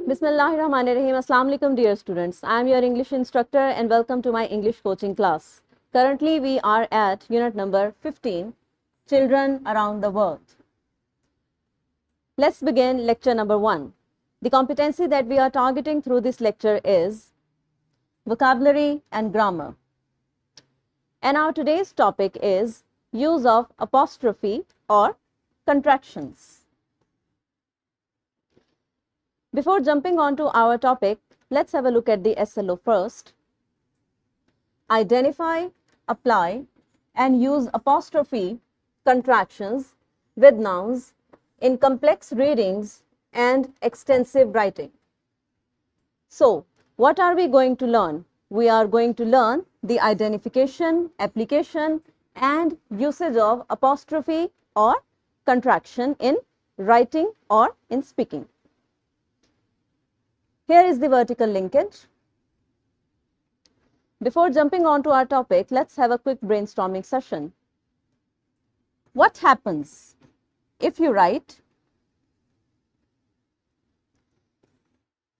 Bismillahirrahmanirrahim. Assalamu alaikum dear students. I am your English instructor and welcome to my English coaching class. Currently we are at unit number 15, Children Around the World. Let's begin lecture number 1. The competency that we are targeting through this lecture is vocabulary and grammar. And our today's topic is use of apostrophe or contractions. Before jumping on to our topic, let's have a look at the SLO first. Identify, apply, and use apostrophe contractions with nouns in complex readings and extensive writing. So, what are we going to learn? We are going to learn the identification, application, and usage of apostrophe or contraction in writing or in speaking. Here is the vertical linkage. Before jumping on to our topic, let's have a quick brainstorming session. What happens if you write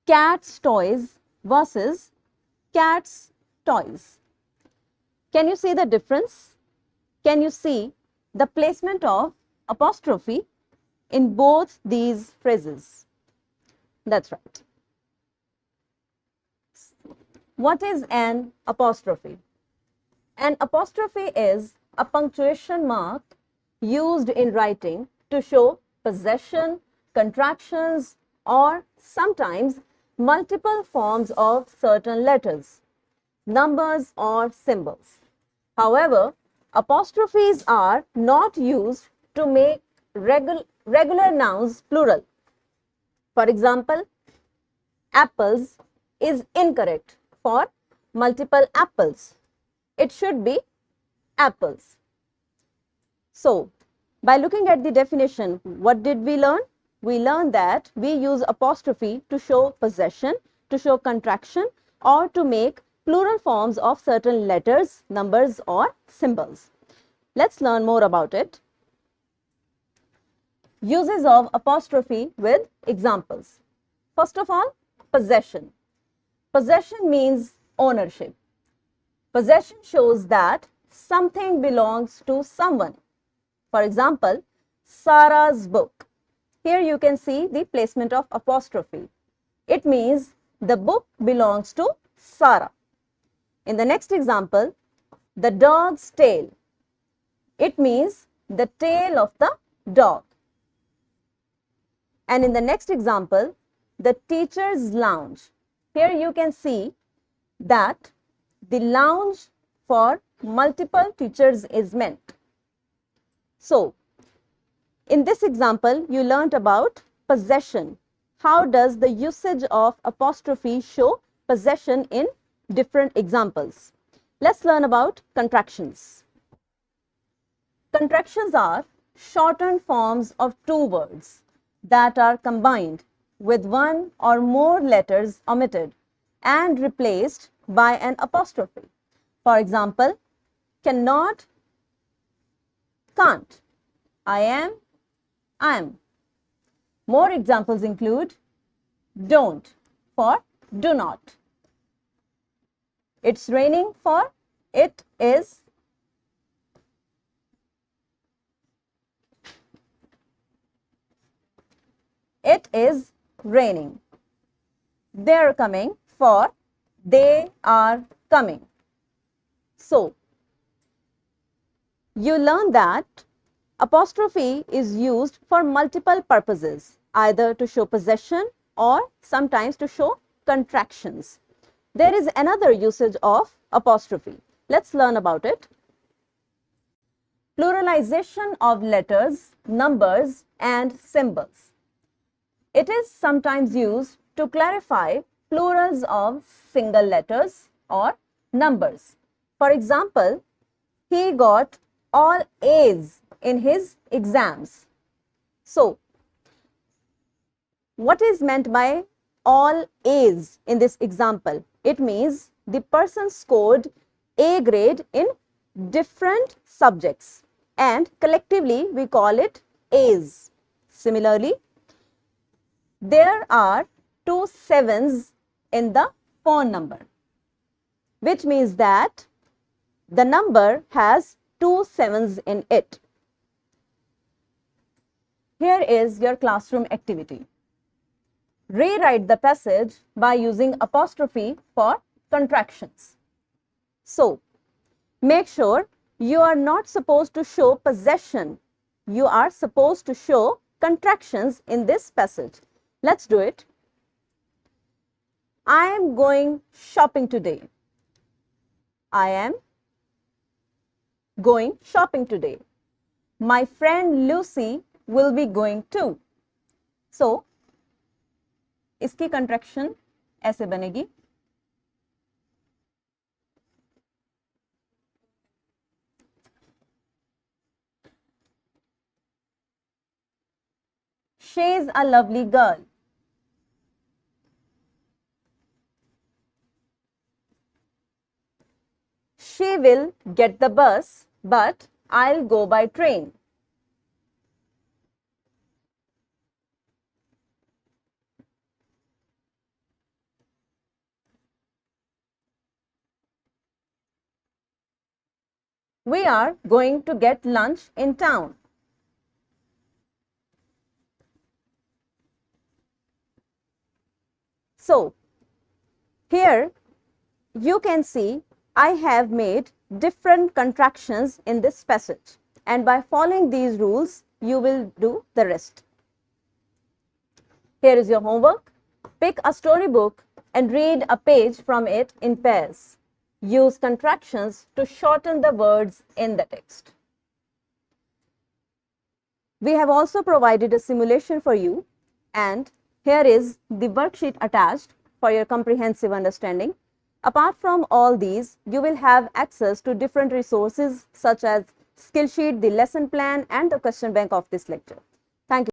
cat's toys versus cat's toys? Can you see the difference? Can you see the placement of apostrophe in both these phrases? That's right. What is an apostrophe? An apostrophe is a punctuation mark used in writing to show possession, contractions, or sometimes multiple forms of certain letters, numbers, or symbols. However, apostrophes are not used to make regular nouns plural. For example, apples is incorrect for multiple apples. It should be apples. So, by looking at the definition, what did we learn? We learned that we use apostrophe to show possession, to show contraction, or to make plural forms of certain letters, numbers, or symbols. Let's learn more about it. Uses of apostrophe with examples. First of all, possession. Possession means ownership. Possession shows that something belongs to someone. For example, Sarah's book. Here you can see the placement of apostrophe. It means the book belongs to Sarah. In the next example, the dog's tail. It means the tail of the dog. And in the next example, the teacher's lounge. Here you can see that the lounge for multiple teachers is meant. So, in this example, you learnt about possession. How does the usage of apostrophe show possession in different examples? Let's learn about contractions. Contractions are shortened forms of two words that are combined with one or more letters omitted and replaced by an apostrophe. For example, cannot, can't, I am. More examples include don't for do not. It's raining for it is. It is raining. They're coming for they are coming. So, you learn that apostrophe is used for multiple purposes, either to show possession or sometimes to show contractions. There is another usage of apostrophe. Let's learn about it. Pluralization of letters, numbers, and symbols. It is sometimes used to clarify plurals of single letters or numbers. For example, he got all A's in his exams. So, what is meant by all A's in this example? It means the person scored A grade in different subjects and collectively we call it A's. Similarly, there are two sevens in the phone number, which means that the number has two sevens in it. Here is your classroom activity. Rewrite the passage by using apostrophe for contractions. So, make sure you are not supposed to show possession. You are supposed to show contractions in this passage. Let's do it. I am going shopping today. I am going shopping today. My friend Lucy will be going too. So, इसकी contraction ऐसे बनेगी. She's a lovely girl. She will get the bus, but I'll go by train. We are going to get lunch in town. So, here you can see I have made different contractions in this passage, and by following these rules, you will do the rest. Here is your homework. Pick a storybook and read a page from it in pairs. Use contractions to shorten the words in the text. We have also provided a simulation for you, and here is the worksheet attached for your comprehensive understanding. Apart from all these, you will have access to different resources such as Skillsheet, the lesson plan, and the question bank of this lecture.